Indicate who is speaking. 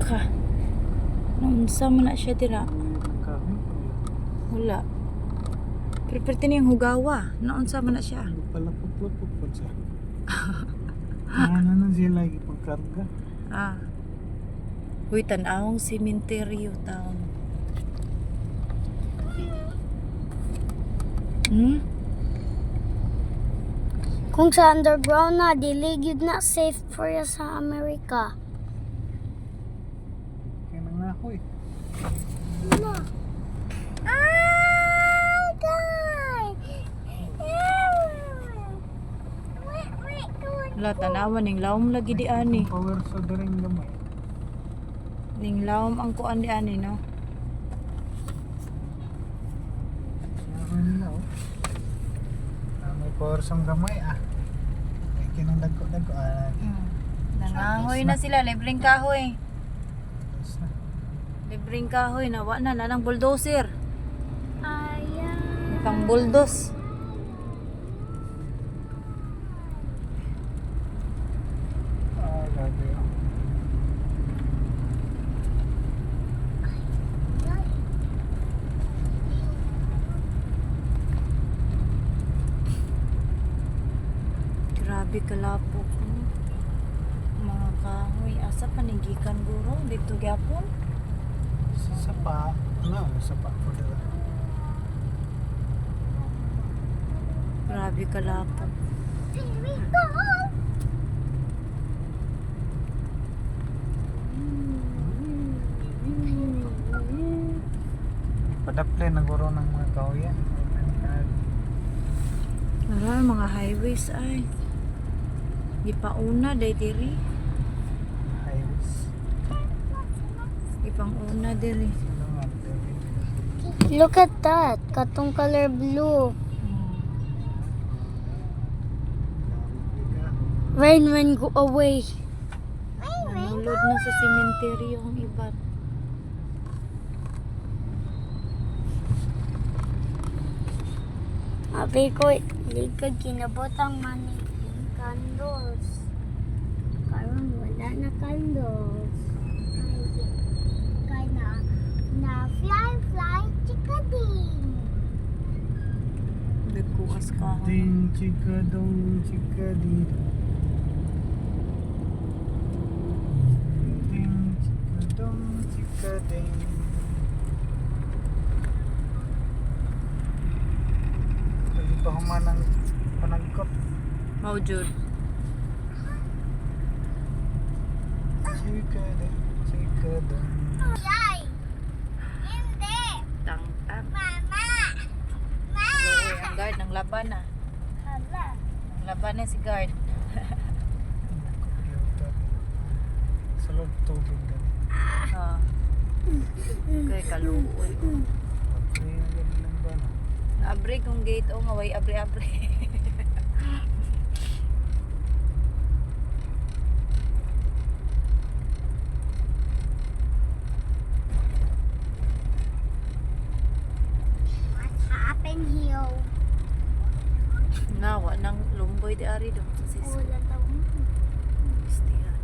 Speaker 1: ka. Naunsa man na siya dira.
Speaker 2: Kahoy pala.
Speaker 1: Wala. Pero pwede na yung hugawa. Naunsa man na siya.
Speaker 2: Palapok-lapok po siya. Ano na siya lagi pagkarga?
Speaker 1: Ah. Uy, tanawang sementeryo taon. Hmm?
Speaker 3: Kung sa underground na, dili gyud na safe for ya sa Amerika.
Speaker 2: Kaya nangahoy.
Speaker 1: Wala, tanawan. Ning lawom lagi di ani.
Speaker 2: Power sa daring gamay.
Speaker 1: Ning lawom ang kuan di ani, no?
Speaker 2: Nangahoy nila oh. May power sa gamay ah. May kinang-dagko-dagko ah.
Speaker 1: Nangangoy na sila. Libreng kahoy.
Speaker 2: Tapos na.
Speaker 1: Libreng kahoy. Nawa na. Nanang bulldozer.
Speaker 3: Ayan.
Speaker 1: Pang bulldoze.
Speaker 2: Grabe oh.
Speaker 1: Grabe kalapok. Mga kahoy. Asa panigikan guro? Dito gyapon.
Speaker 2: Sa sapa. Ano? Sapa po dito.
Speaker 1: Grabe kalapok.
Speaker 2: Padaple naguro ng mga kahoyan.
Speaker 1: Aray, mga highways ay. Di pa una, day diri.
Speaker 2: Highways.
Speaker 1: Di pang una diri.
Speaker 2: Silungan.
Speaker 3: Look at that. Katong color blue. Rain, go away.
Speaker 1: Nanulod na sa sementeryo ang iba.
Speaker 3: Abi ko, likod kinabot ang maning candles. Karon wala na candles. Kaya na fly chickading.
Speaker 1: Dagkuas ka.
Speaker 2: Ding chika dong chika di. Ding chika dong chika ding. Lagi pa humanang panagkot.
Speaker 1: Maujud.
Speaker 2: Chika ding chika dong.
Speaker 3: Yay! Hindi!
Speaker 1: Tang-tang.
Speaker 3: Mama!
Speaker 1: Uy, ang guard ng laban na.
Speaker 3: Hala.
Speaker 1: Ang laban na si guard.
Speaker 2: Computer. Sa loob tubig na.
Speaker 1: Ah. Kay kaluoy.
Speaker 2: Apre ang ganun lang ba na?
Speaker 1: Naabre kong gate o nga way abre-abre.
Speaker 3: What happened here?
Speaker 1: Nawa nang lumboy di ari do sa sisco.
Speaker 3: Wala daw.
Speaker 1: Istihan.